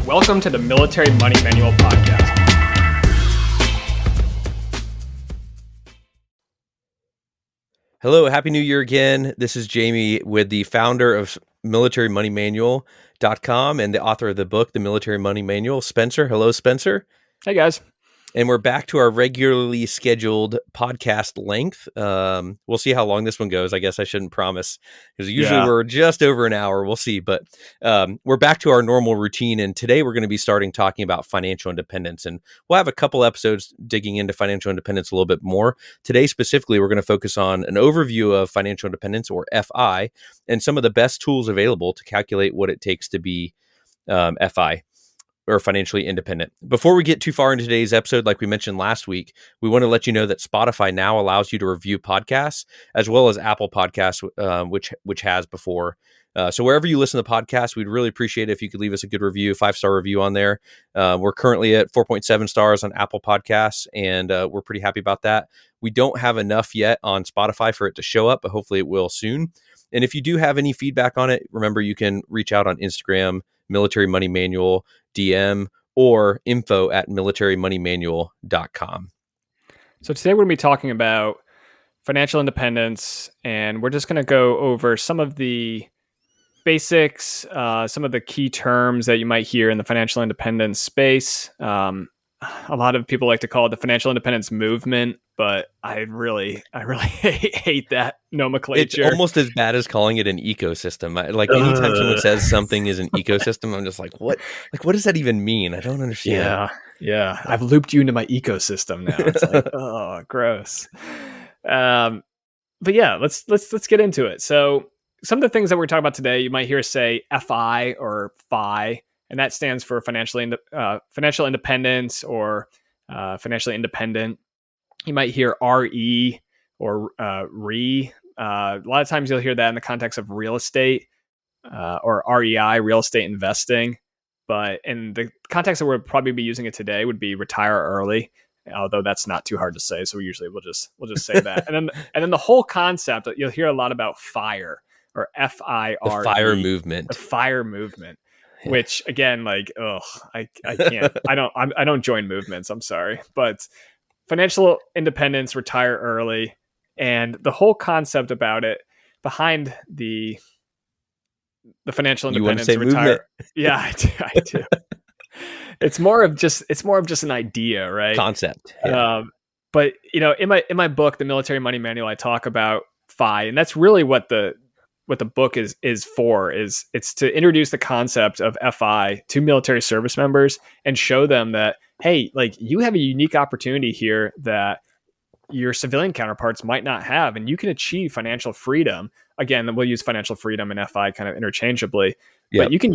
Welcome to the Military Money Manual podcast. Hello, Happy New Year again. This is Jamie with the founder of militarymoneymanual.com and the author of the book, The Military Money Manual, Spencer. Hello, Spencer. Hey, guys. And we're back to our regularly scheduled podcast length. We'll see how long this one goes. I guess I shouldn't promise because usually we're just over an hour. We'll see. But we're back to our normal routine. And today we're going to be starting talking about financial independence. And we'll have a couple episodes digging into financial independence a little bit more. Today, specifically, we're going to focus on an overview of financial independence, or FI, and some of the best tools available to calculate what it takes to be FI. Or financially independent. Before we get too far into today's episode, like we mentioned last week, we want to let you know that Spotify now allows you to review podcasts, as well as Apple Podcasts, which has before. So wherever you listen to podcasts, we'd really appreciate it if you could leave us a good review, 5-star review on there. We're currently at 4.7 stars on Apple Podcasts, and we're pretty happy about that. We don't have enough yet on Spotify for it to show up, but hopefully it will soon. And if you do have any feedback on it, remember you can reach out on Instagram, Military Money Manual, DM, or info@militarymoneymanual.com. So today we're going to be talking about financial independence, and we're just going to go over some of the basics, some of the key terms that you might hear in the financial independence space. A lot of people like to call it the financial independence movement, but I really hate that nomenclature. It's almost as bad as calling it an ecosystem. Like anytime someone says something is an ecosystem, I'm just like, what? Like, what does that even mean? I don't understand. Yeah. I've looped you into my ecosystem now. It's like, oh, gross. But yeah, let's get into it. So some of the things that we're talking about today, you might hear us say FI or FI. And that stands for financial independence or financially independent. You might hear RE or RE. A lot of times you'll hear that in the context of real estate or REI, real estate investing. But in the context that we'll probably be using it today would be retire early, although that's not too hard to say. So we'll just say that. and then the whole concept, you'll hear a lot about FIRE or FIRE. The FIRE movement. The FIRE movement. Which again, I can't, I don't join movements. I'm sorry, but financial independence, retire early, and the whole concept about it behind the financial independence, you want to say retire. Movement? Yeah, I do. It's more of just an idea, right? Concept. Yeah. But in my book, The Military Money Manual, I talk about FI, and that's really what the book is for. It's to introduce the concept of FI to military service members and show them that, hey, like, you have a unique opportunity here that your civilian counterparts might not have, and you can achieve financial freedom. Again, we'll use financial freedom and FI kind of interchangeably, but you can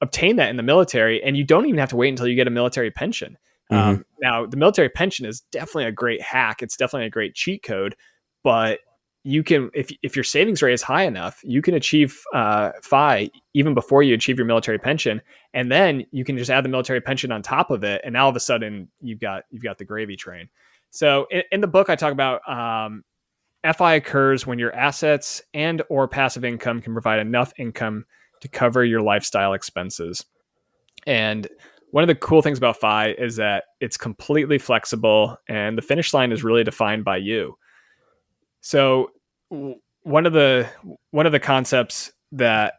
obtain that in the military, and you don't even have to wait until you get a military pension. Mm-hmm. Now, the military pension is definitely a great hack. It's definitely a great cheat code, but you can, if your savings rate is high enough, you can achieve FI even before you achieve your military pension, and then you can just add the military pension on top of it, and now all of a sudden you've got the gravy train. So in the book, I talk about FI occurs when your assets and or passive income can provide enough income to cover your lifestyle expenses. And one of the cool things about FI is that it's completely flexible, and the finish line is really defined by you. So one of the concepts that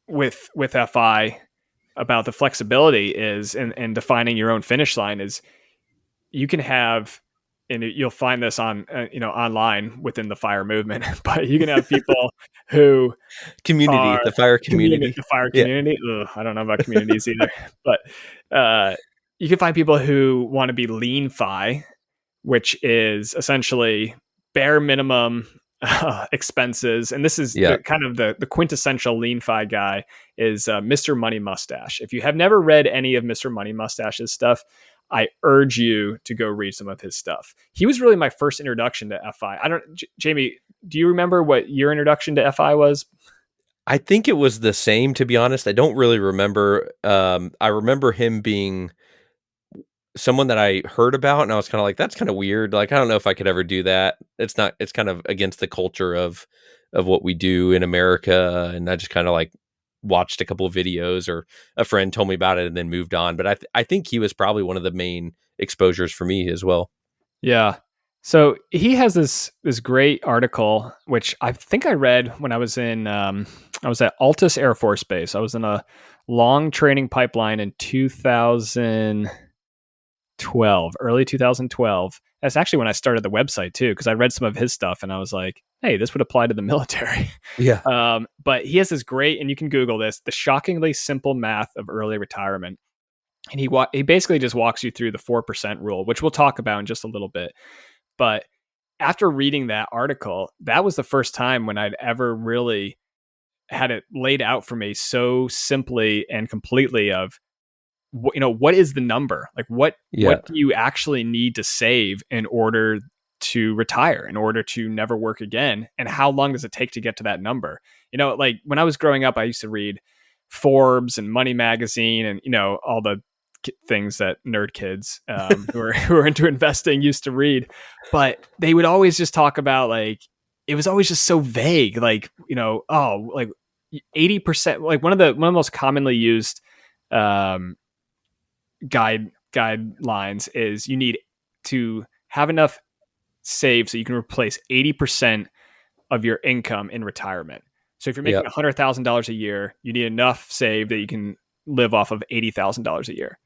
with FI about the flexibility is and defining your own finish line is you can have, and you'll find this on online within the FIRE movement, but you can have people who the FIRE community. The FIRE community. Ugh, I don't know about communities either, but you can find people who want to be lean FI, which is essentially bare minimum expenses. And this is kind of the quintessential lean FI guy is Mr. Money Mustache. If you have never read any of Mr. Money Mustache's stuff, I urge you to go read some of his stuff. He was really my first introduction to FI. Jamie, do you remember what your introduction to FI was? I think it was the same, to be honest. I don't really remember. I remember him being someone that I heard about, and I was kind of like, that's kind of weird. Like, I don't know if I could ever do that. It's kind of against the culture of what we do in America. And I just kind of like watched a couple of videos or a friend told me about it and then moved on. But I think he was probably one of the main exposures for me as well. Yeah. So he has this great article, which I think I read when I was I was at Altus Air Force Base. I was in a long training pipeline in 2012, early 2012. That's actually when I started the website too, because I read some of his stuff and I was like, hey, this would apply to the military. Yeah. But he has this great, and you can Google this, the shockingly simple math of early retirement. And he basically just walks you through the 4% rule, which we'll talk about in just a little bit. But after reading that article, that was the first time when I'd ever really had it laid out for me so simply and completely of, what is the number? Like what do you actually need to save in order to retire, in order to never work again? And how long does it take to get to that number? Like when I was growing up, I used to read Forbes and Money Magazine and, all the things that nerd kids who are into investing used to read, but they would always just talk about, like, it was always just so vague, like, like 80%, like one of the most commonly used guidelines is you need to have enough saved so you can replace 80% of your income in retirement. So if you're making $100,000 a year, you need enough saved that you can live off of $80,000 a year.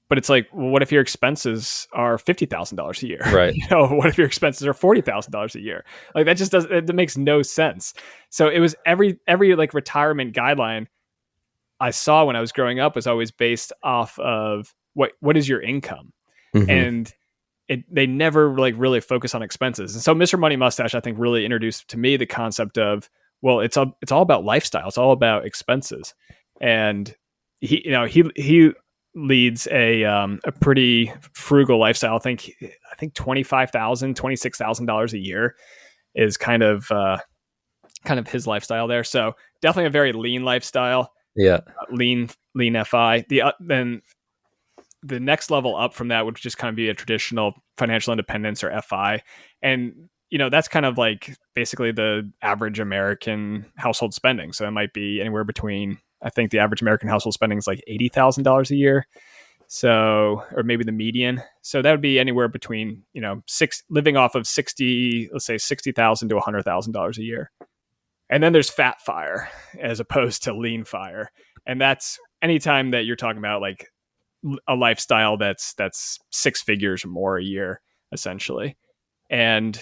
But it's like, well, what if your expenses are $50,000 a year? Right. What if your expenses are $40,000 a year? Like that just doesn't, it makes no sense. So it was every like retirement guideline I saw when I was growing up was always based off of what is your income? Mm-hmm. And they never like really focus on expenses. And so Mr. Money Mustache, I think, really introduced to me the concept of, well, it's all about lifestyle. It's all about expenses. And he leads a pretty frugal lifestyle. I think $25,000, $26,000 a year is kind of his lifestyle there. So definitely a very lean lifestyle. Yeah. Lean FI. Then the next level up from that would just kind of be a traditional financial independence, or FI. And, that's kind of like basically the average American household spending. So it might be anywhere between, I think the average American household spending is like $80,000 a year. So, or maybe the median. So that would be anywhere between, living off of $60,000 to $100,000 a year. And then there's fat fire as opposed to lean fire. And that's anytime that you're talking about like a lifestyle that's six figures or more a year, essentially. And,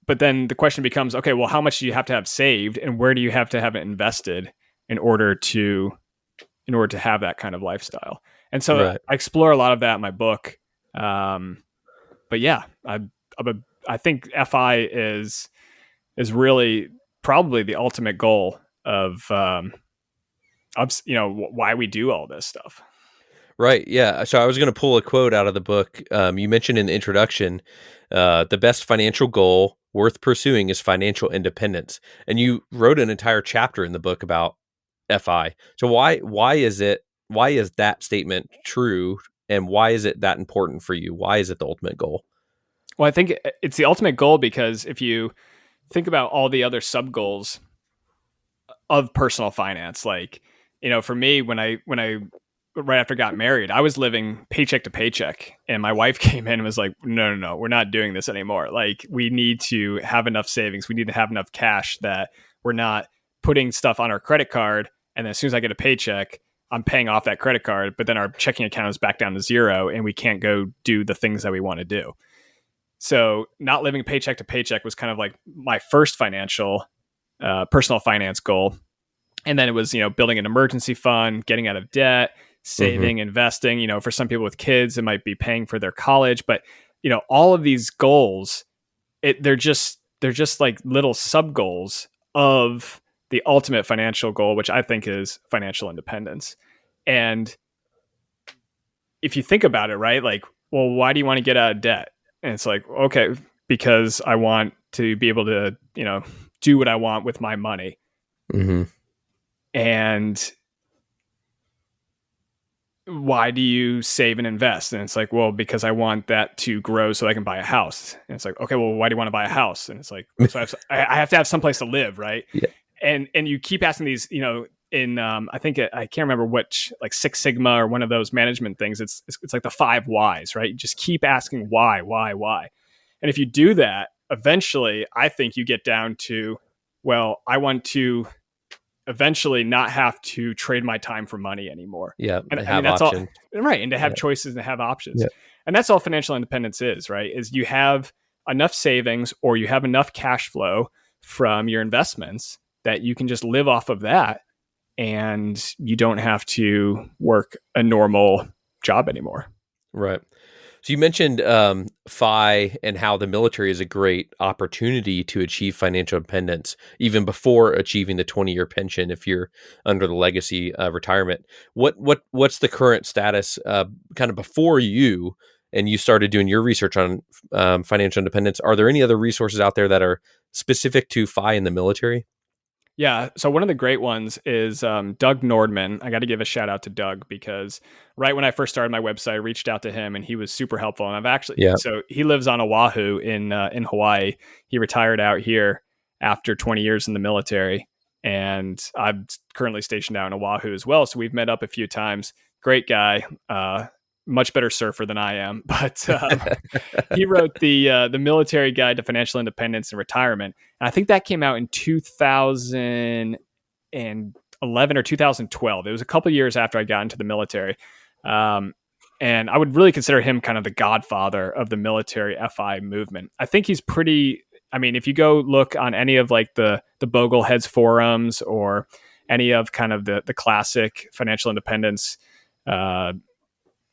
but then the question becomes, okay, well, how much do you have to have saved, and where do you have to have it invested in order to have that kind of lifestyle? And so right. I explore a lot of that in my book. But yeah, I think FI is really probably the ultimate goal of why we do all this stuff. Right. Yeah. So I was going to pull a quote out of the book. You mentioned in the introduction, the best financial goal worth pursuing is financial independence. And you wrote an entire chapter in the book about FI. So why is that statement true? And why is it that important for you? Why is it the ultimate goal? Well, I think it's the ultimate goal because if you think about all the other sub goals of personal finance, like, for me, when I right after I got married, I was living paycheck to paycheck, and my wife came in and was like, no, we're not doing this anymore. Like, we need to have enough savings. We need to have enough cash that we're not putting stuff on our credit card. And then as soon as I get a paycheck, I'm paying off that credit card, but then our checking account is back down to zero and we can't go do the things that we want to do. So not living paycheck to paycheck was kind of like my first financial, personal finance goal. And then it was, building an emergency fund, getting out of debt, saving, investing. For some people with kids, it might be paying for their college. But, all of these goals, they're just like little sub goals of the ultimate financial goal, which I think is financial independence. And if you think about it, right, like, well, why do you want to get out of debt? And it's like, okay, because I want to be able to, do what I want with my money. Mm-hmm. And why do you save and invest? And it's like, well, because I want that to grow so I can buy a house. And it's like, okay, well, why do you want to buy a house? And it's like, so I have to have someplace to live, right? Yeah. and you keep asking these, in I think I can't remember which, like Six Sigma or one of those management things. It's like the 5 whys, right? You just keep asking why. And if you do that, eventually I think you get down to, well, I want to eventually not have to trade my time for money anymore. Yeah. And have that's options. all right. And to have choices and to have options. Yeah. And that's all financial independence is, right? Is you have enough savings or you have enough cash flow from your investments that you can just live off of that, and you don't have to work a normal job anymore. Right. So you mentioned FI and how the military is a great opportunity to achieve financial independence, even before achieving the 20-year pension if you're under the legacy retirement. What's the current status kind of before you and you started doing your research on financial independence? Are there any other resources out there that are specific to FI in the military? Yeah. So one of the great ones is Doug Nordman. I got to give a shout out to Doug because right when I first started my website, I reached out to him and he was super helpful. And I've actually, so he lives on Oahu in Hawaii. He retired out here after 20 years in the military. And I'm currently stationed out in Oahu as well. So we've met up a few times. Great guy. Much better surfer than I am, but he wrote the Military Guide to Financial Independence and Retirement, and I think that came out in 2011 or 2012. It was a couple years after I got into the military, and I would really consider him kind of the godfather of the military FI movement. I think he's pretty. I mean, if you go look on any of like the Bogleheads forums or any of kind of the classic financial independence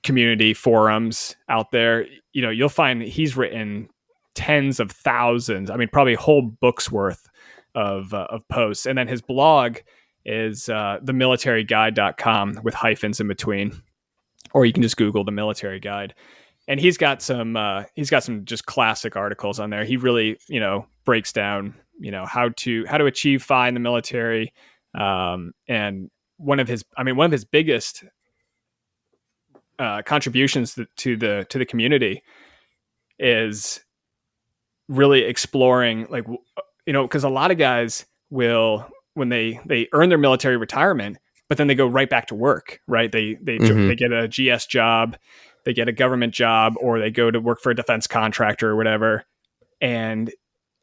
community forums out there, you'll find he's written tens of thousands. I mean, probably whole books worth of posts. And then his blog is themilitaryguide.com with hyphens in between, or you can just Google the Military Guide. And he's got some just classic articles on there. He really, breaks down, how to achieve FI in the military. And one of his biggest contributions to the community is really exploring, like, because a lot of guys will, when they earn their military retirement, but then they go right back to work, right? They get a GS job, they get a government job, or they go to work for a defense contractor or whatever. And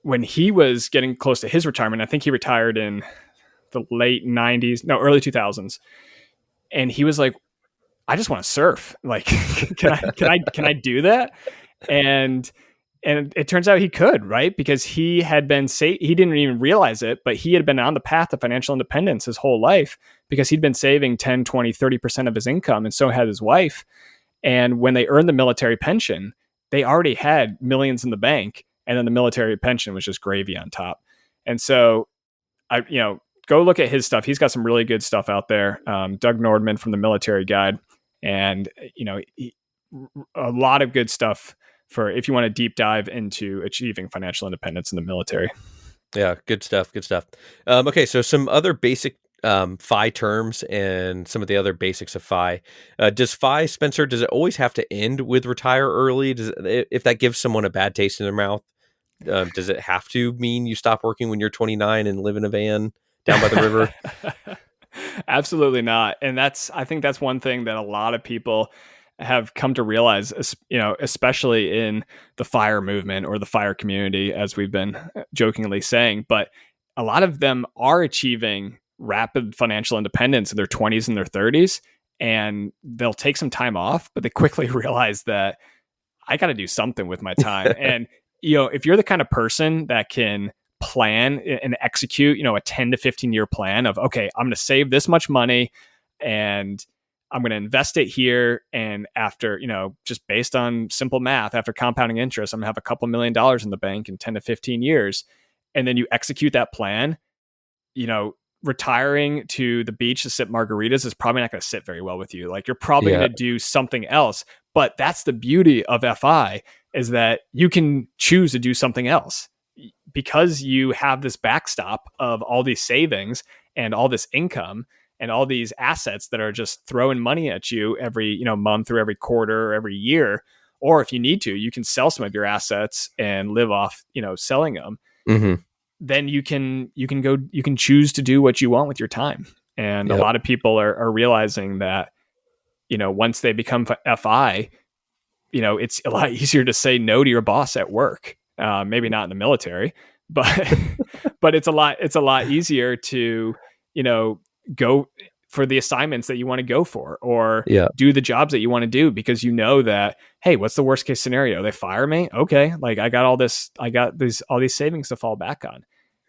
when he was getting close to his retirement, I think he retired in the early 2000s, and he was like, I just want to surf. Like, can I do that? And it turns out he could, right? Because he had been he didn't even realize it, but he had been on the path to financial independence his whole life because he'd been saving 10, 20, 30% of his income. And so had his wife. And when they earned the military pension, they already had millions in the bank. And then the military pension was just gravy on top. And so go look at his stuff. He's got some really good stuff out there. Doug Nordman from the Military Guide. And, a lot of good stuff for if you want to deep dive into achieving financial independence in the military. Yeah, good stuff. Okay, so some other basic FI terms and some of the other basics of FI. Does FI, Spencer, does it always have to end with retire early? If that gives someone a bad taste in their mouth, does it have to mean you stop working when you're 29 and live in a van down by the river? Absolutely not. And I think that's one thing that a lot of people have come to realize, especially in the FIRE movement or the FIRE community, as we've been jokingly saying. But a lot of them are achieving rapid financial independence in their 20s and their 30s, and they'll take some time off, but they quickly realize that I got to do something with my time. And, if you're the kind of person that can plan and execute, a 10 to 15 year plan of, okay, I'm going to save this much money and I'm going to invest it here. And after, just based on simple math, after compounding interest, I'm going to have a couple $1 million in the bank in 10 to 15 years. And then you execute that plan, retiring to the beach to sip margaritas is probably not going to sit very well with you. Like, you're probably going to do something else. But that's the beauty of FI, is that you can choose to do something else because you have this backstop of all these savings and all this income and all these assets that are just throwing money at you every, month or every quarter or every year. Or if you need to, you can sell some of your assets and live off, selling them. Mm-hmm. then you can choose to do what you want with your time. And a lot of people are realizing that, once they become FI, it's a lot easier to say no to your boss at work. Maybe not in the military, but but it's a lot easier to, go for the assignments that you want to go for, or do the jobs that you want to do, because that, hey, what's the worst case scenario? They fire me. Okay. Like I got all these savings to fall back on.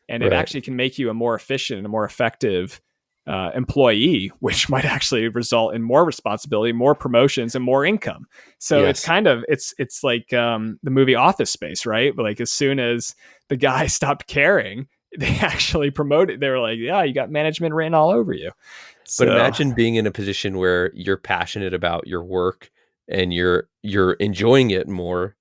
And it actually can make you a more efficient and a more effective employee, which might actually result in more responsibility, more promotions, and more income. So it's kind of, it's like the movie Office Space, right? But like as soon as the guy stopped caring, they actually promoted. They were like, yeah, you got management written all over you. But imagine being in a position where you're passionate about your work and you're enjoying it more,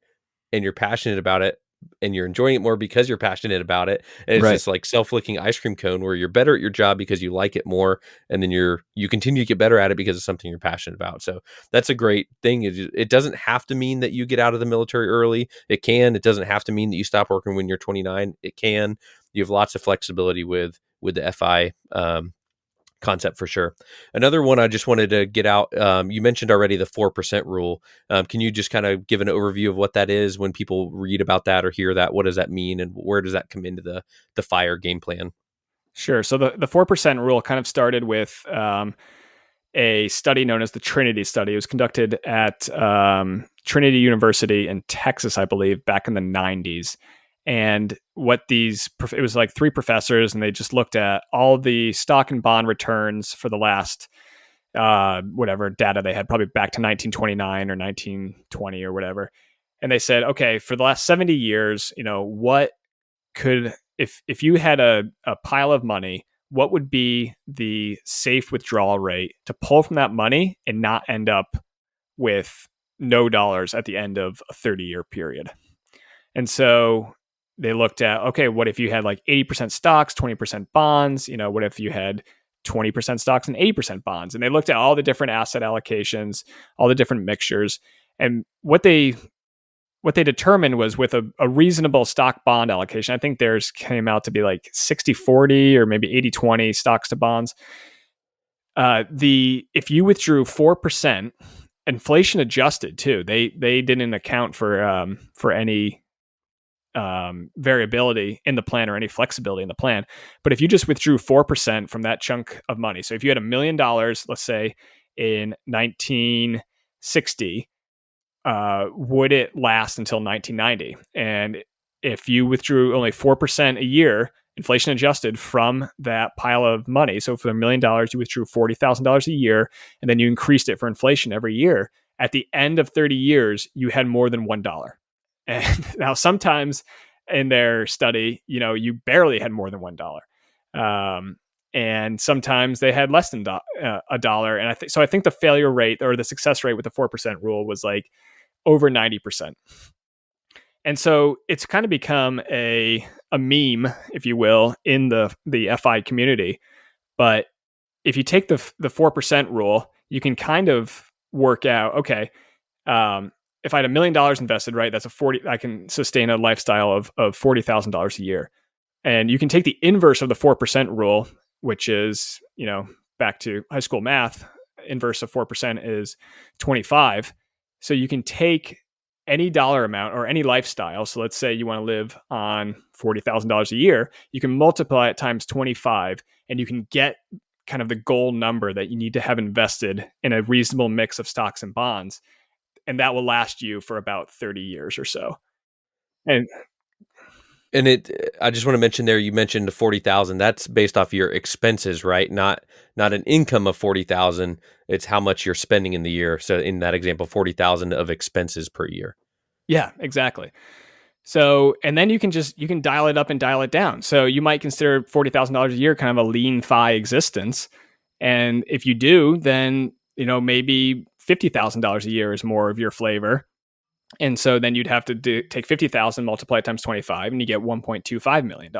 and you're passionate about it, and you're enjoying it more because you're passionate about it. And it's this like self-licking ice cream cone where you're better at your job because you like it more. And then you continue to get better at it because it's something you're passionate about. So that's a great thing. It doesn't have to mean that you get out of the military early. It doesn't have to mean that you stop working when you're 29. It can. You have lots of flexibility with the FI concept for sure. Another one I just wanted to get out. You mentioned already the 4% rule. Can you just kind of give an overview of what that is when people read about that or hear that? What does that mean, and where does that come into the FIRE game plan? Sure. So the 4% rule kind of started with a study known as the Trinity study. It was conducted at Trinity University in Texas, I believe, back in the 90s. And it was like 3 professors, and they just looked at all the stock and bond returns for the last, whatever data they had, probably back to 1929 or 1920 or whatever. And they said, okay, for the last 70 years, what could, if you had a pile of money, what would be the safe withdrawal rate to pull from that money and not end up with no dollars at the end of a 30-year period? And so they looked at, okay, what if you had like 80% stocks, 20% bonds? What if you had 20% stocks and 80% bonds? And they looked at all the different asset allocations, all the different mixtures. And what they determined was, with a reasonable stock bond allocation, I think theirs came out to be like 60-40 or maybe 80-20 stocks to bonds. If you withdrew 4%, inflation adjusted too, they didn't account for any variability in the plan or any flexibility in the plan. But if you just withdrew 4% from that chunk of money, so if you had $1 million, let's say in 1960, would it last until 1990? And if you withdrew only 4% a year, inflation adjusted, from that pile of money, so for $1 million, you withdrew $40,000 a year, and then you increased it for inflation every year, at the end of 30 years, you had more than $1. And now sometimes in their study, you barely had more than $1. And sometimes they had less than a dollar. And I think the failure rate or the success rate with the 4% rule was like over 90%. And so it's kind of become a meme, if you will, in the FI community. But if you take the 4% rule, you can kind of work out, okay, if I had $1 million invested, right, I can sustain a lifestyle of $40,000 a year. And you can take the inverse of the 4% rule, which is, back to high school math, inverse of 4% is 25. So you can take any dollar amount or any lifestyle. So let's say you want to live on $40,000 a year, you can multiply it times 25, and you can get kind of the goal number that you need to have invested in a reasonable mix of stocks and bonds. And that will last you for about 30 years or so. And I just want to mention there, you mentioned the 40,000. That's based off your expenses, right? Not an income of 40,000. It's how much you're spending in the year. So in that example, 40,000 of expenses per year. Yeah, exactly. So, and then you can dial it up and dial it down. So you might consider $40,000 a year kind of a lean FI existence. And if you do, then, maybe $50,000 a year is more of your flavor. And so then you'd have to take 50,000, multiply it times 25, and you get $1.25 million.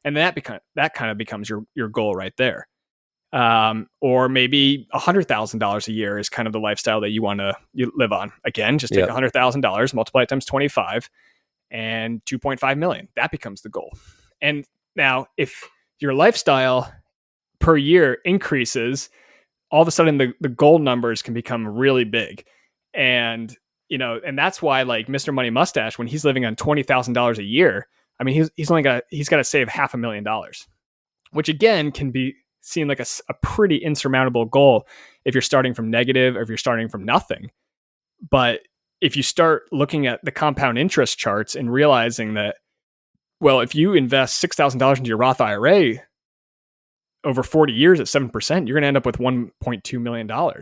And that kind of becomes your goal right there. Or maybe $100,000 a year is kind of the lifestyle that you want to live on. Again, just take $100,000, multiply it times 25, and $2.5 million. That becomes the goal. And Now, if your lifestyle per year increases, all of a sudden the goal numbers can become really big. And, and that's why like Mr. Money Mustache, when he's living on $20,000 a year, I mean, he's got to save $500,000, which again can be seen like a pretty insurmountable goal if you're starting from negative or if you're starting from nothing. But if you start looking at the compound interest charts and realizing that, well, if you invest $6,000 into your Roth IRA over 40 years at 7%, you're going to end up with $1.2 million. Yeah.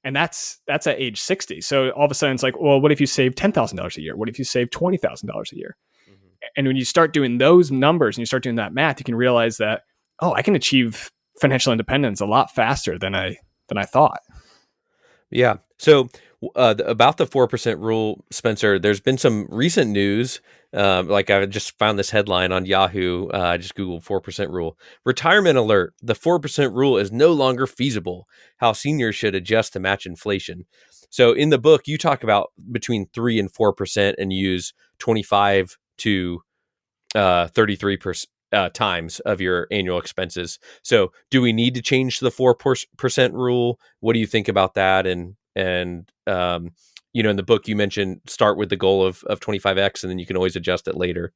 And that's at age 60. So all of a sudden it's like, well, what if you save $10,000 a year? What if you save $20,000 a year? Mm-hmm. And when you start doing those numbers and you start doing that math, you can realize that, oh, I can achieve financial independence a lot faster than I thought. Yeah. So about the 4% rule, Spencer, there's been some recent news. Like I just found this headline on Yahoo. I just Googled 4% rule. Retirement alert. The 4% rule is no longer feasible. How seniors should adjust to match inflation. So in the book, you talk about between 3 and 4% and use 25 to 33% times of your annual expenses. So do we need to change the 4% rule? What do you think about that? And in the book you mentioned start with the goal of 25x and then you can always adjust it later.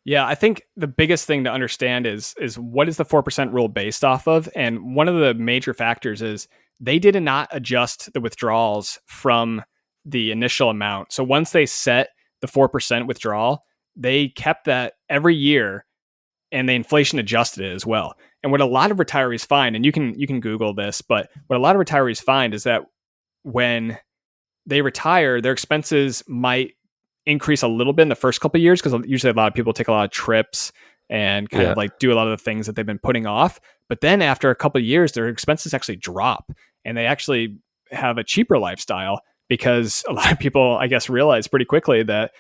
Yeah, I think the biggest thing to understand is what is the 4% rule based off of? And one of the major factors is they did not adjust the withdrawals from the initial amount. So once they set the 4% withdrawal, they kept that every year and they inflation adjusted it as well. And what a lot of retirees find, and you can Google this, but what a lot of retirees find is that when they retire, their expenses might increase a little bit in the first couple of years because usually a lot of people take a lot of trips and kind of like do a lot of the things that they've been putting off. But then after a couple of years, their expenses actually drop and they actually have a cheaper lifestyle because a lot of people, I guess, realize pretty quickly that,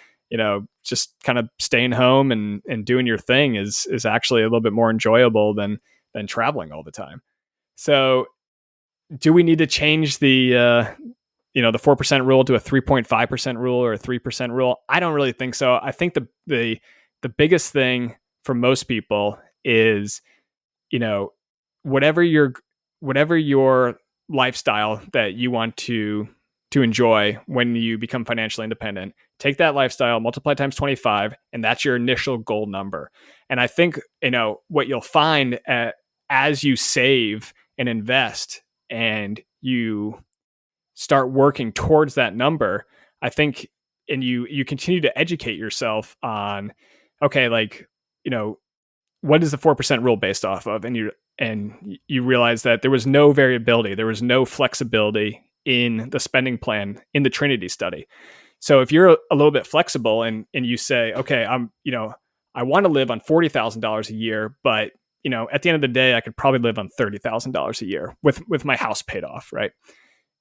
just kind of staying home and doing your thing is actually a little bit more enjoyable than traveling all the time. So do we need to change the 4% rule to a 3.5% rule or a 3% rule? I don't really think so. I think the biggest thing for most people is, whatever your lifestyle that you want to enjoy when you become financially independent, take that lifestyle, multiply times 25, and that's your initial goal number. And I think, what you'll find as you save and invest and you start working towards that number, I think, and you continue to educate yourself on, okay, like, what is the 4% rule based off of? And you realize that there was no variability, there was no flexibility in the spending plan in the Trinity study. So if you're a little bit flexible and you say, okay, I want to live on $40,000 a year, but at the end of the day, I could probably live on $30,000 a year with my house paid off, right?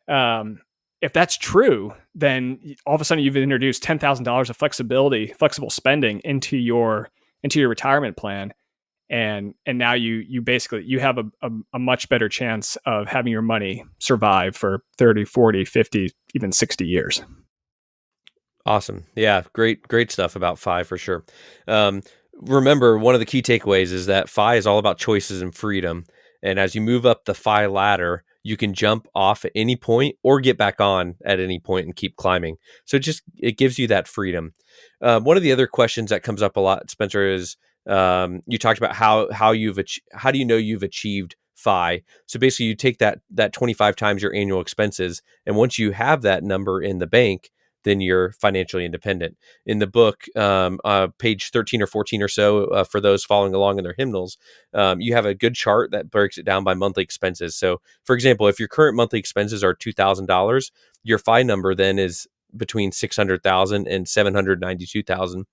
If that's true, then all of a sudden you've introduced $10,000 of flexible spending into your retirement plan. And now you basically, you have a much better chance of having your money survive for 30, 40, 50, even 60 years. Awesome. Yeah. Great stuff about FI for sure. Remember, one of the key takeaways is that FI is all about choices and freedom. And as you move up the FI ladder, you can jump off at any point or get back on at any point and keep climbing. So it gives you that freedom. One of the other questions that comes up a lot, Spencer, is you talked about how do you know you've achieved FI? So basically you take that 25 times your annual expenses. And once you have that number in the bank, then you're financially independent. In the book, page 13 or 14 or so, for those following along in their hymnals, you have a good chart that breaks it down by monthly expenses. So for example, if your current monthly expenses are $2,000, your FI number then is between $600,000 and $792,000.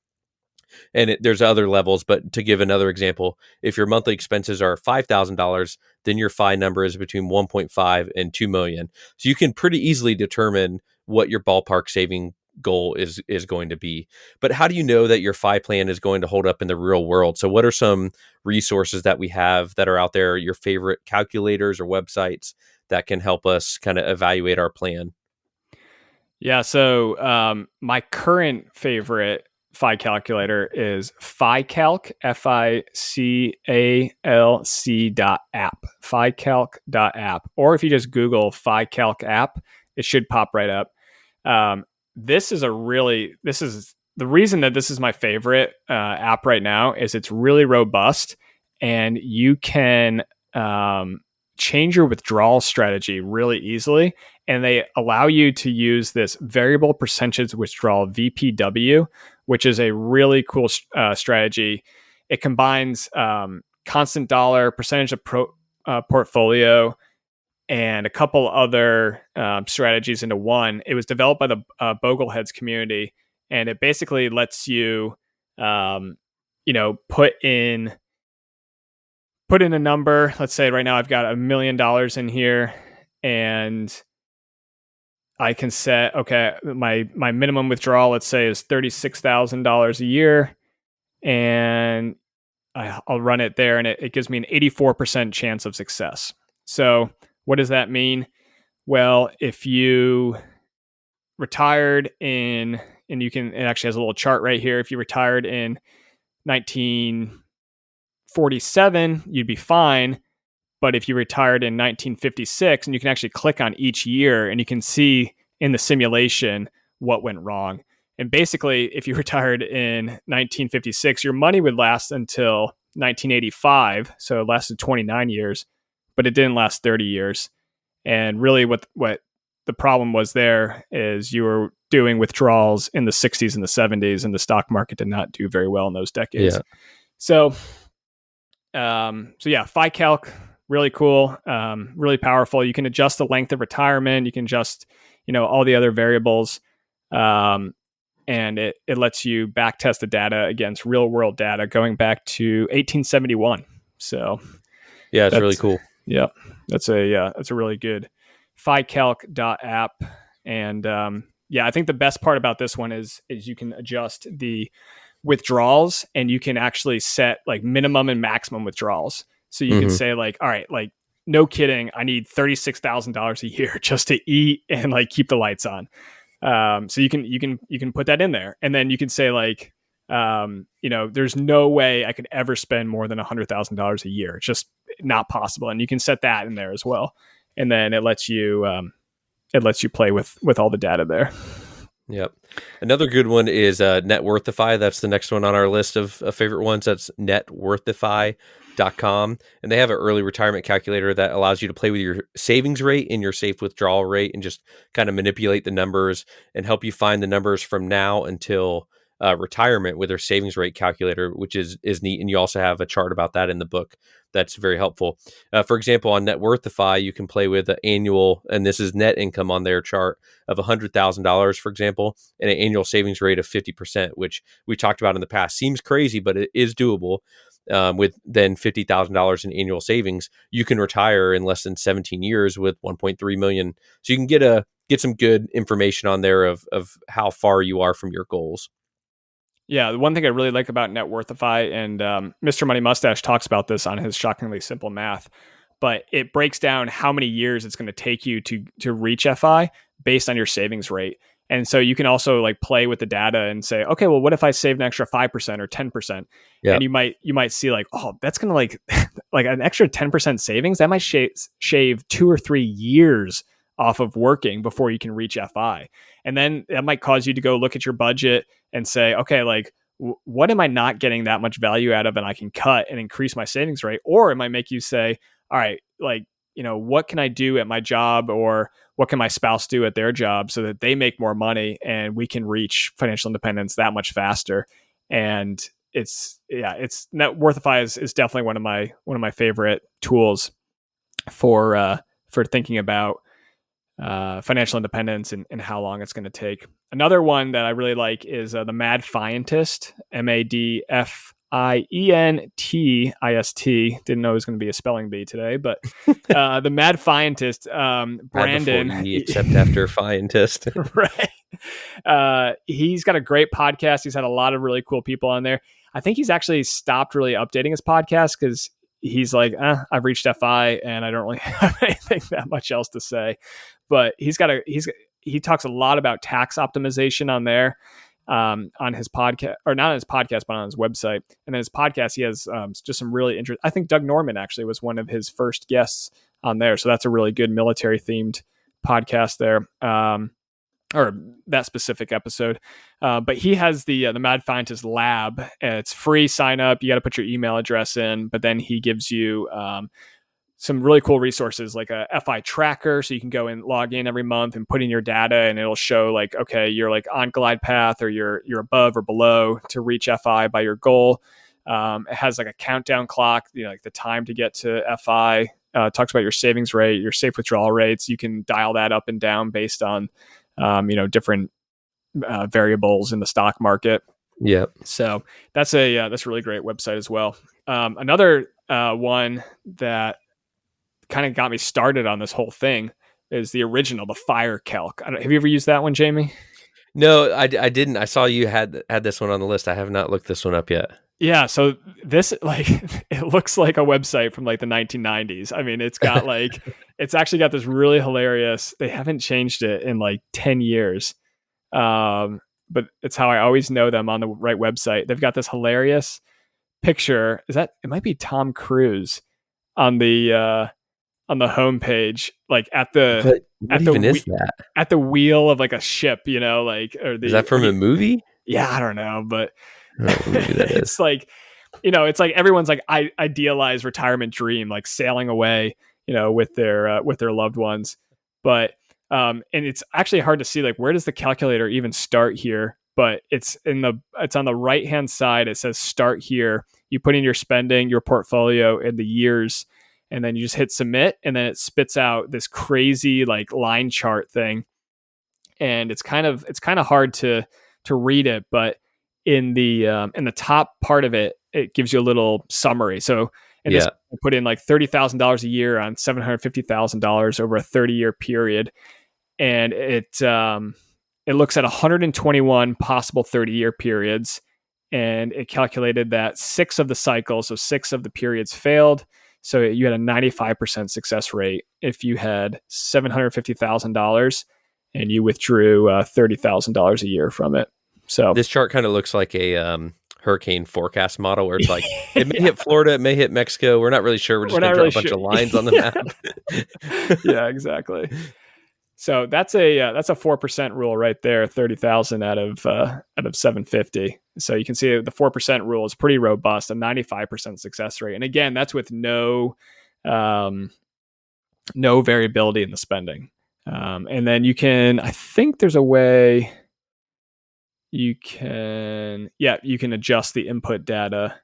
And there's other levels, but to give another example, if your monthly expenses are $5,000, then your FI number is between 1.5 and 2 million. So you can pretty easily determine what your ballpark saving goal is going to be. But how do you know that your FI plan is going to hold up in the real world? So what are some resources that we have that are out there, your favorite calculators or websites that can help us kind of evaluate our plan? Yeah. So my current favorite FI calculator is FiCalc, FICALC.app, FiCalc.app. Or if you just Google FiCalc app, it should pop right up. This is the reason that this is my favorite app right now is it's really robust, and you can change your withdrawal strategy really easily. And they allow you to use this variable percentage withdrawal, VPW, which is a really cool strategy. It combines constant dollar, percentage of portfolio, and a couple other strategies into one. It was developed by the Bogleheads community, and it basically lets you, put in a number. Let's say right now I've got $1 million in here, and I can set, okay, my minimum withdrawal, let's say, is $36,000 a year, and I'll run it there, and it gives me an 84% chance of success. So what does that mean? Well, if you retired it actually has a little chart right here. If you retired in 1947, you'd be fine. But if you retired in 1956, and you can actually click on each year, and you can see in the simulation what went wrong. And basically, if you retired in 1956, your money would last until 1985. So it lasted 29 years, but it didn't last 30 years. And really what the problem was there is you were doing withdrawals in the 60s and the 70s, and the stock market did not do very well in those decades. Yeah. So yeah, FiCalc, really cool, really powerful. You can adjust the length of retirement. You can adjust, all the other variables. And it lets you back test the data against real world data going back to 1871. So yeah, it's really cool. Yeah, that's a really good FiCalc.app. And I think the best part about this one is you can adjust the withdrawals, and you can actually set like minimum and maximum withdrawals. So you can say like, all right, like no kidding, I need $36,000 a year just to eat and like keep the lights on. So you can put that in there, and then you can say like, there's no way I could ever spend more than $100,000 a year. It's just not possible. And you can set that in there as well. And then it lets you play with all the data there. Yep. Another good one is Networthify. That's the next one on our list of favorite ones. That's networthify.com. And they have an early retirement calculator that allows you to play with your savings rate and your safe withdrawal rate, and just kind of manipulate the numbers and help you find the numbers from now until retirement with their savings rate calculator, which is neat. And you also have a chart about that in the book. That's very helpful. For example, on Networthify, you can play with an annual, and this is net income on their chart, of $100,000, for example, and an annual savings rate of 50%, which we talked about in the past. Seems crazy, but it is doable. With then $50,000 in annual savings, you can retire in less than 17 years with 1.3 million. So you can get some good information on there of how far you are from your goals. Yeah, the one thing I really like about Networthify, and Mr. Money Mustache talks about this on his Shockingly Simple Math, but it breaks down how many years it's going to take you to reach FI based on your savings rate. And so you can also like play with the data and say, okay, well, what if I save an extra 5% or 10%? Yeah. And you might see like, oh, that's going to like an extra 10% savings. That might shave 2 or 3 years off of working before you can reach FI. And then that might cause you to go look at your budget and say, okay, like what am I not getting that much value out of, and I can cut and increase my savings rate? Or it might make you say, all right, like, what can I do at my job, or what can my spouse do at their job so that they make more money and we can reach financial independence that much faster? And Networthify is definitely one of my favorite tools for thinking about financial independence and how long it's going to take. Another one that I really like is the Mad Fientist, MADFIENTIST. Didn't know it was going to be a spelling bee today, but the Mad Fientist, Brandon, except after Fientist, right? He's got a great podcast. He's had a lot of really cool people on there. I think he's actually stopped really updating his podcast because he's like, I've reached FI and I don't really have anything that much else to say. But he talks a lot about tax optimization on there. on his podcast, or not on his podcast, but on his website. And then his podcast, he has just some really interesting. I think Doug Norman actually was one of his first guests on there, so that's a really good military themed podcast there. Or that specific episode. But he has the Mad Scientist Lab. It's free sign up. You got to put your email address in, but then he gives you some really cool resources like a FI tracker. So you can go and log in every month and put in your data, and it'll show like, okay, you're like on glide path, or you're above or below to reach FI by your goal. It has like a countdown clock, like the time to get to FI. Talks about your savings rate, your safe withdrawal rates. You can dial that up and down based on different variables in the stock market. Yeah. So that's a really great website as well. Another one that kind of got me started on this whole thing is the original, the Fire Calc. Have you ever used that one, Jamie? No, I didn't. I saw you had this one on the list. I have not looked this one up yet. Yeah, so this, like, it looks like a website from like the 1990s. I mean, it's got like, it's actually got this really hilarious, they haven't changed it in like 10 years. But it's how I always know them on the right website. They've got this hilarious picture. It might be Tom Cruise on the homepage, like at the, at the wheel of like a ship, is that from a movie? Yeah, I don't know, but it's like, it's like everyone's like idealized retirement dream, like sailing away, with their loved ones. But and it's actually hard to see, like, where does the calculator even start here? But it's on the right hand side. It says start here. You put in your spending, your portfolio, and the years, and then you just hit submit, and then it spits out this crazy like line chart thing. And it's kind of hard to read it, but in the top part of it, it gives you a little summary. So this, I put in like $30,000 a year on $750,000 over a 30-year period, and it looks at 121 possible 30-year periods, and it calculated that 6 of the cycles, so 6 of the periods failed. So you had a 95% success rate if you had $750,000 and you withdrew $30,000 a year from it. So this chart kind of looks like a hurricane forecast model where it's like, it may hit Florida, it may hit Mexico. We're not really sure. We're just going to draw a bunch of lines on the map. Yeah, exactly. So that's a 4% rule right there. 30,000 out of 750. So you can see the 4% rule is pretty robust, a 95% success rate. And again, that's with no variability in the spending. And then I think there's a way you can adjust the input data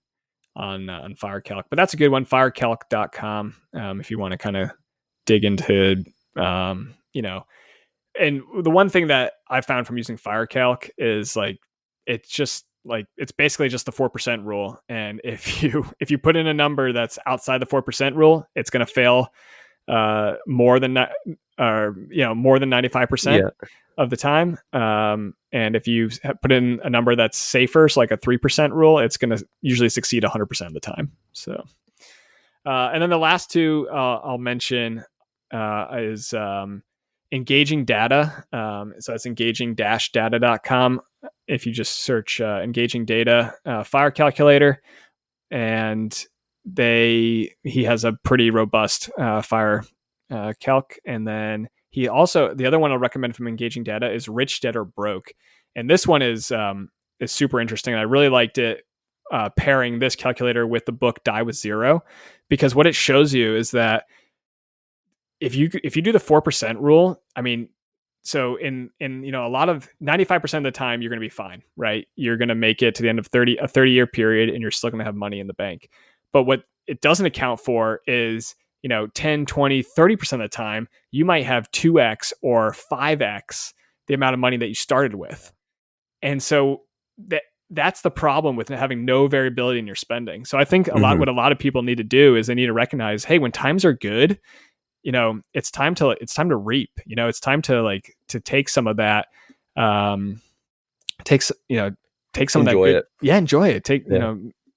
on FireCalc, but that's a good one. Firecalc.com. If you want to kind of dig into, and the one thing that I found from using FireCalc is like, it's basically just the 4% rule. And if you put in a number that's outside the 4% rule, it's going to fail more than 95% of the time. And if you put in a number that's safer, so like a 3% rule, it's going to usually succeed 100% of the time. So, and then the last two I'll mention is Engaging Data. So it's engaging-data.com. If you just search Engaging Data Fire Calculator, and he has a pretty robust fire calc. And then the other one I'll recommend from Engaging Data is Rich Dead or Broke. And this one is super interesting. I really liked it pairing this calculator with the book Die with Zero, because what it shows you is that if you do the 4% rule, I mean, so in a lot of 95% of the time, you're going to be fine, right? You're going to make it to the end of a 30-year period, and you're still going to have money in the bank. But what it doesn't account for is, 10, 20, 30% of the time, you might have 2x or 5x the amount of money that you started with. And so that's the problem with having no variability in your spending. So I think what a lot of people need to do is they need to recognize, hey, when times are good, it's time to reap. It's time to take some of that, take some of that good, enjoy it.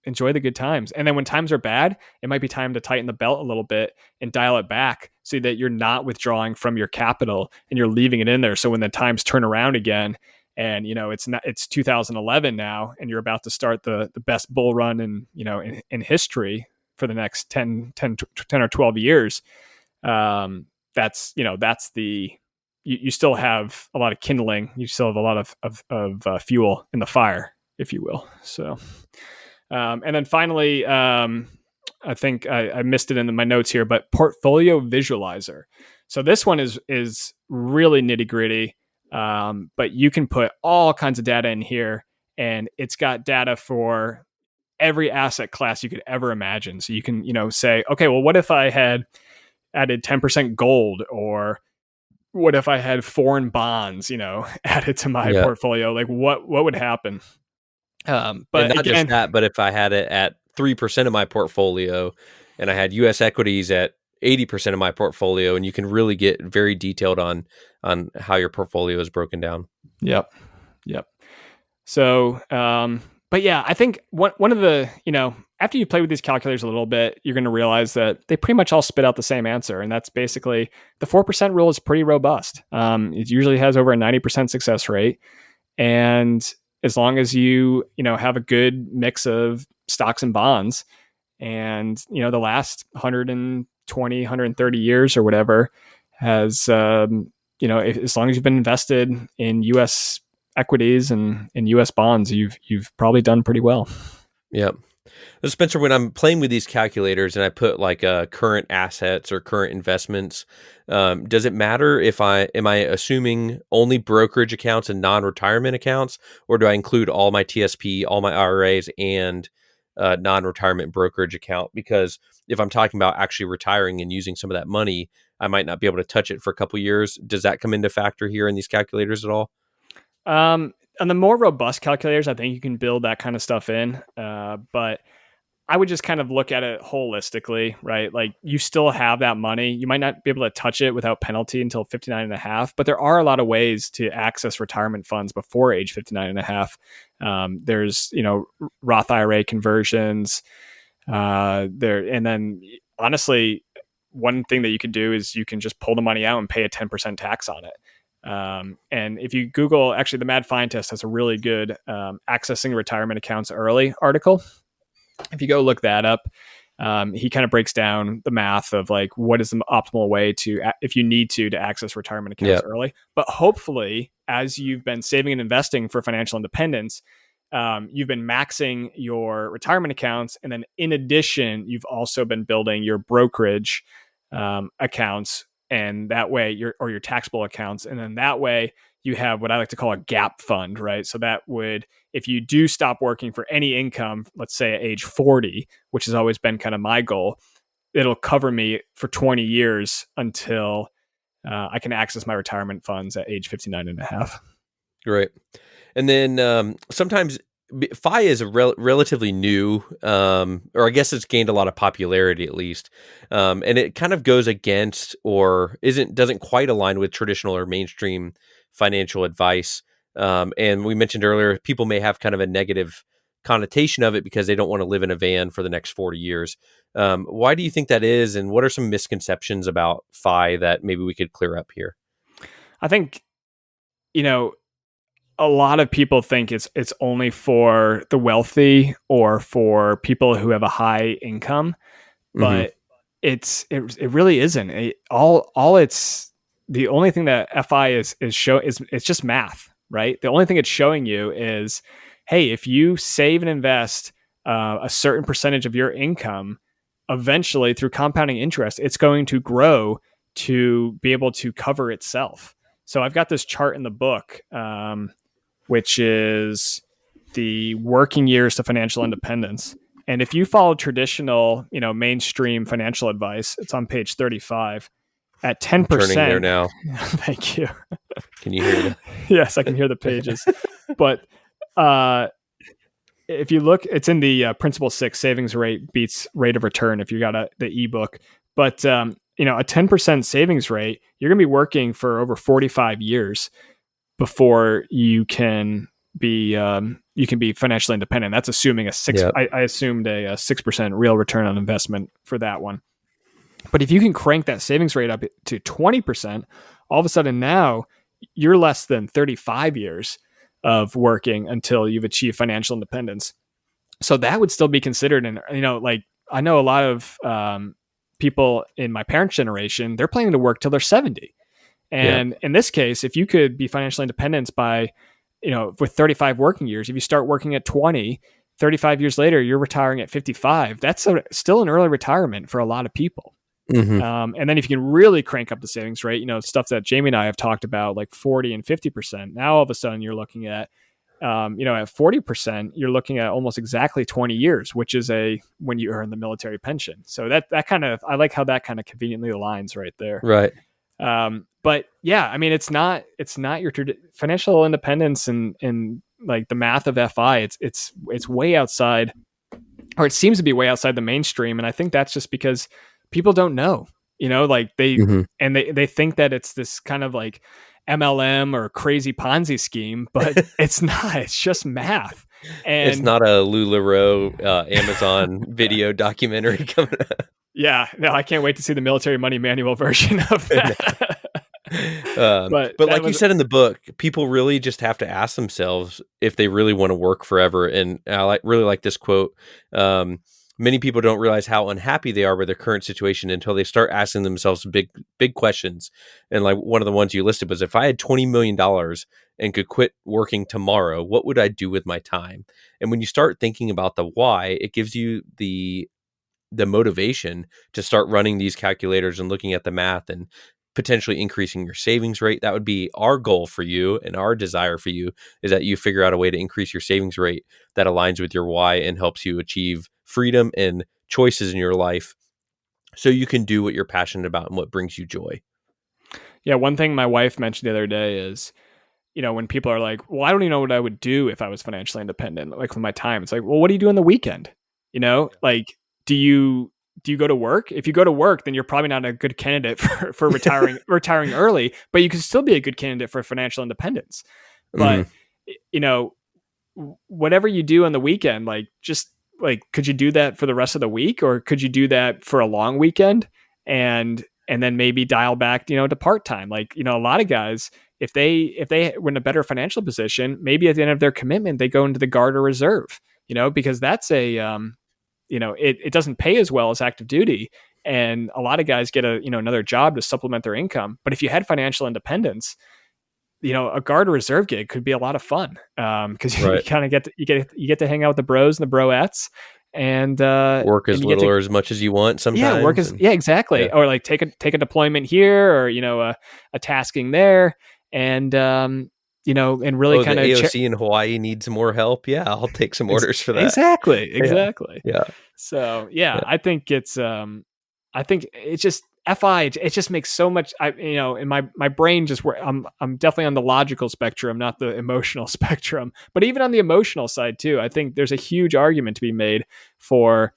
Enjoy the good times. And then when times are bad, it might be time to tighten the belt a little bit and dial it back so that you're not withdrawing from your capital and you're leaving it in there. So when the times turn around again and it's 2011 now, and you're about to start the best bull run in history for the next 10 or 12 years. That's the you still have a lot of kindling, you still have a lot of fuel in the fire, if you will. So and then finally, I think I missed it in my notes here, but Portfolio Visualizer. So this one is really nitty gritty, but you can put all kinds of data in here, and it's got data for every asset class you could ever imagine. So you can, say, okay, well, what if I had added 10% gold, or what if I had foreign bonds, added to my portfolio? Like what would happen? But and not just that, but if I had it at 3% of my portfolio and I had US equities at 80% of my portfolio, and you can really get very detailed on how your portfolio is broken down. Yep. So, but yeah, I think one of the, after you play with these calculators a little bit, you're going to realize that they pretty much all spit out the same answer. And that's basically the 4% rule is pretty robust. It usually has over a 90% success rate. And as long as you have a good mix of stocks and bonds, and, the last 120, 130 years or whatever has, as long as you've been invested in U.S. equities and in U.S. bonds, you've probably done pretty well. Yep. Spencer, when I'm playing with these calculators and I put like current assets or current investments, does it matter if am I assuming only brokerage accounts and non-retirement accounts, or do I include all my TSP, all my IRAs, and non-retirement brokerage account? Because if I'm talking about actually retiring and using some of that money, I might not be able to touch it for a couple of years. Does that come into factor here in these calculators at all? On the more robust calculators, I think you can build that kind of stuff in. But I would just kind of look at it holistically, right? Like you still have that money. You might not be able to touch it without penalty until 59 and a half, but there are a lot of ways to access retirement funds before age 59 and a half. There's, Roth IRA conversions there. And then honestly, one thing that you could do is you can just pull the money out and pay a 10% tax on it. And if you Google, actually the Mad Fientist has a really good accessing retirement accounts early article. If you go look that up, he kind of breaks down the math of like what is the optimal way to, if you need to access retirement accounts early. But hopefully, as you've been saving and investing for financial independence, you've been maxing your retirement accounts, and then in addition, you've also been building your brokerage accounts, and that way your taxable accounts, and then that way you have what I like to call a gap fund, right? So that would, if you do stop working for any income, let's say at age 40, which has always been kind of my goal, it'll cover me for 20 years until I can access my retirement funds at age 59 and a half. Great. And then sometimes FI is a relatively new, or I guess it's gained a lot of popularity at least, and it kind of goes against or doesn't quite align with traditional or mainstream financial advice. And we mentioned earlier, people may have kind of a negative connotation of it because they don't want to live in a van for the next 40 years. Why do you think that is? And what are some misconceptions about FI that maybe we could clear up here? I think, a lot of people think it's only for the wealthy or for people who have a high income, but it really isn't. The only thing that FI is it's just math, right? The only thing it's showing you is, hey, if you save and invest a certain percentage of your income, eventually through compounding interest, it's going to grow to be able to cover itself. So I've got this chart in the book, which is the working years to financial independence. And if you follow traditional, mainstream financial advice, it's on page 35. At 10%. Turning there now. Thank you. Can you hear that? Yes, I can hear the pages. But if you look, it's in the Principle 6, savings rate beats rate of return, if you got the ebook. But, a 10% savings rate, you're going to be working for over 45 years before you can be financially independent. That's assuming I assumed a 6% real return on investment for that one. But if you can crank that savings rate up to 20%, all of a sudden now you're less than 35 years of working until you've achieved financial independence. So that would still be considered. And, like I know a lot of people in my parents' generation, they're planning to work till they're 70. And in this case, if you could be financially independent by, with 35 working years, if you start working at 20, 35 years later, you're retiring at 55. That's still an early retirement for a lot of people. Mm-hmm. And then if you can really crank up the savings rate, stuff that Jamie and I have talked about, like 40 and 50%, now all of a sudden you're looking at, at 40%, you're looking at almost exactly 20 years, which is when you earn the military pension. So that kind of, I like how that kind of conveniently aligns right there. Right. But yeah, I mean, it's not your financial independence and like the math of FI. It's way outside, or it seems to be way outside the mainstream. And I think that's just because people don't know, like they think that it's this kind of like MLM or crazy Ponzi scheme, but it's not. It's just math. And it's not a LuLaRoe Amazon video documentary coming up. Yeah, no, I can't wait to see the Military Money Manual version of that. But like you said in the book, people really just have to ask themselves if they really want to work forever. And I really like this quote. Many people don't realize how unhappy they are with their current situation until they start asking themselves big questions. And like one of the ones you listed was, if I had $20 million and could quit working tomorrow, what would I do with my time? And when you start thinking about the why, it gives you the motivation to start running these calculators and looking at the math and potentially increasing your savings rate. That would be our goal for you, and our desire for you is that you figure out a way to increase your savings rate that aligns with your why and helps you achieve freedom and choices in your life so you can do what you're passionate about and what brings you joy. Yeah, one thing my wife mentioned the other day is, when people are like, well, I don't even know what I would do if I was financially independent, like with my time. It's like, well, what do you do on the weekend? Like, do you go to work? If you go to work, then you're probably not a good candidate for retiring early, but you can still be a good candidate for financial independence. But, whatever you do on the weekend, like just like, could you do that for the rest of the week, or could you do that for a long weekend and then maybe dial back, to part-time? Like, a lot of guys, if they were in a better financial position, maybe at the end of their commitment, they go into the Guard or Reserve, because that's it doesn't pay as well as active duty. And a lot of guys get another job to supplement their income. But if you had financial independence, a Guard or Reserve gig could be a lot of fun. Cause you kind of get to hang out with the bros and the broettes and work as little or as much as you want sometimes. Exactly. Yeah. Or like take a deployment here, or, a tasking there. And, and really kind of AOC in Hawaii needs more help. Yeah, I'll take some orders for that. Exactly. Yeah. So I think it's I think it's just FI. It just makes so much. In my brain just where I'm definitely on the logical spectrum, not the emotional spectrum. But even on the emotional side too, I think there's a huge argument to be made for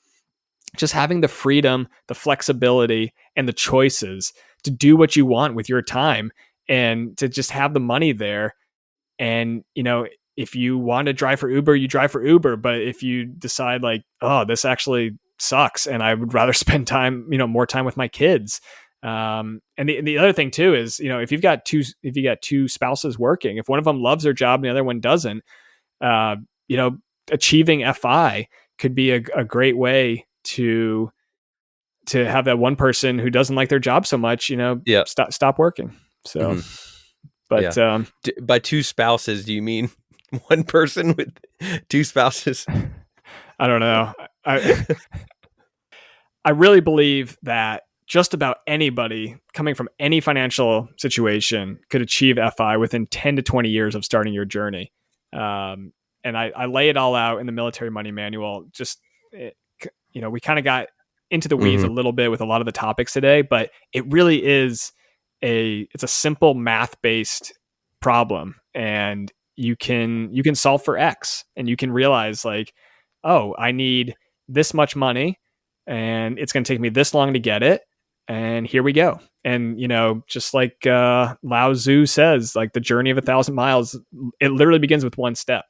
just having the freedom, the flexibility, and the choices to do what you want with your time, and to just have the money there. And, if you want to drive for Uber, you drive for Uber. But if you decide like, oh, this actually sucks and I would rather spend time, more time with my kids. And the other thing too is, if you've got two spouses working, if one of them loves their job and the other one doesn't, achieving FI could be a great way to have that one person who doesn't like their job so much, stop working. So, but by two spouses, do you mean one person with two spouses? I don't know. I really believe that just about anybody coming from any financial situation could achieve FI within 10 to 20 years of starting your journey. And I lay it all out in the Military Money Manual. Just, we kind of got into the weeds a little bit with a lot of the topics today, but it really is it's a simple math-based problem, and you can solve for X, and you can realize like, oh, I need this much money and it's going to take me this long to get it. And here we go. And, just like Lao Tzu says, like the journey of 1,000 miles, it literally begins with one step.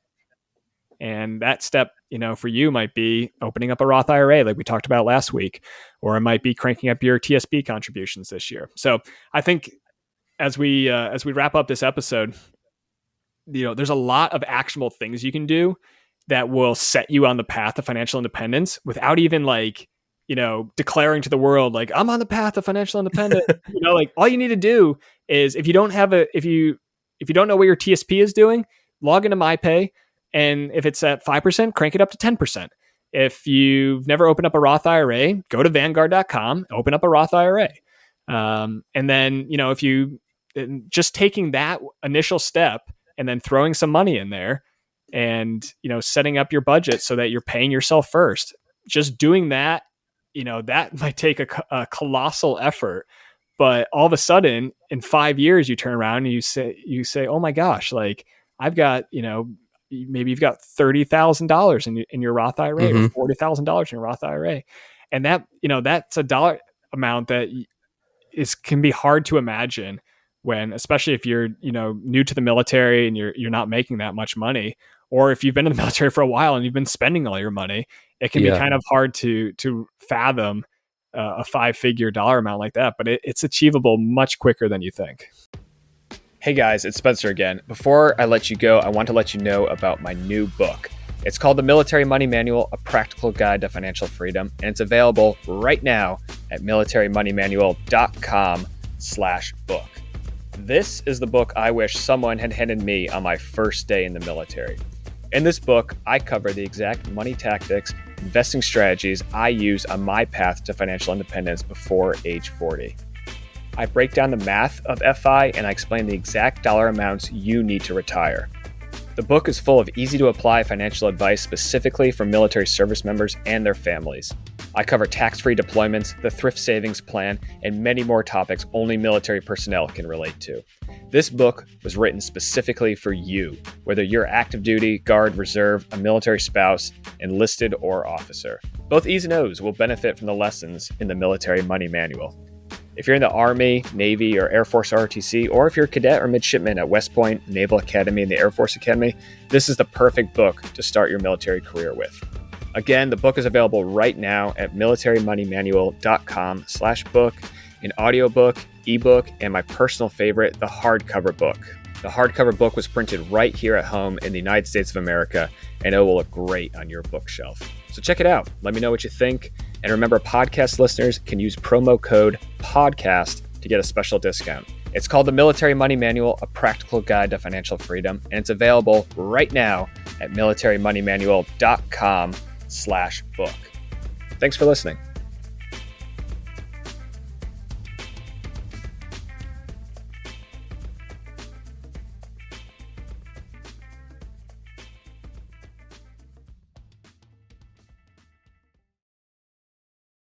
And that step, for you might be opening up a Roth IRA, like we talked about last week, or it might be cranking up your TSP contributions this year. So I think as we wrap up this episode, there's a lot of actionable things you can do that will set you on the path of financial independence without even like, declaring to the world, like, I'm on the path of financial independence. Like all you need to do is if you don't know what your TSP is doing, log into MyPay. And if it's at 5%, crank it up to 10%. If you've never opened up a Roth IRA, go to Vanguard.com, open up a Roth IRA. And then, if you just taking that initial step and then throwing some money in there and, setting up your budget so that you're paying yourself first, just doing that, that might take a colossal effort. But all of a sudden in 5 years, you turn around and you say, oh my gosh, like I've got, maybe you've got $30,000 in your Roth IRA or $40,000 in your Roth IRA. And that, that's a dollar amount that can be hard to imagine when, especially if you're, new to the military and you're not making that much money, or if you've been in the military for a while and you've been spending all your money, it can be kind of hard to fathom a 5-figure dollar amount like that, but it's achievable much quicker than you think. Hey guys, it's Spencer again. Before I let you go, I want to let you know about my new book. It's called The Military Money Manual, A Practical Guide to Financial Freedom, and it's available right now at militarymoneymanual.com/book. This is the book I wish someone had handed me on my first day in the military. In this book, I cover the exact money tactics, investing strategies I use on my path to financial independence before age 40. I break down the math of FI and I explain the exact dollar amounts you need to retire. The book is full of easy-to-apply financial advice specifically for military service members and their families. I cover tax-free deployments, the thrift savings plan, and many more topics only military personnel can relate to. This book was written specifically for you, whether you're active duty, guard, reserve, a military spouse, enlisted, or officer. Both E's and O's will benefit from the lessons in the Military Money Manual. If you're in the Army, Navy, or Air Force ROTC, or if you're a cadet or midshipman at West Point, Naval Academy, and the Air Force Academy, this is the perfect book to start your military career with. Again, the book is available right now at militarymoneymanual.com/book, an audiobook, ebook, and my personal favorite, the hardcover book. The hardcover book was printed right here at home in the United States of America, and it will look great on your bookshelf. So check it out. Let me know what you think. And remember, podcast listeners can use promo code PODCAST to get a special discount. It's called The Military Money Manual, A Practical Guide to Financial Freedom, and it's available right now at militarymoneymanual.com/book. Thanks for listening.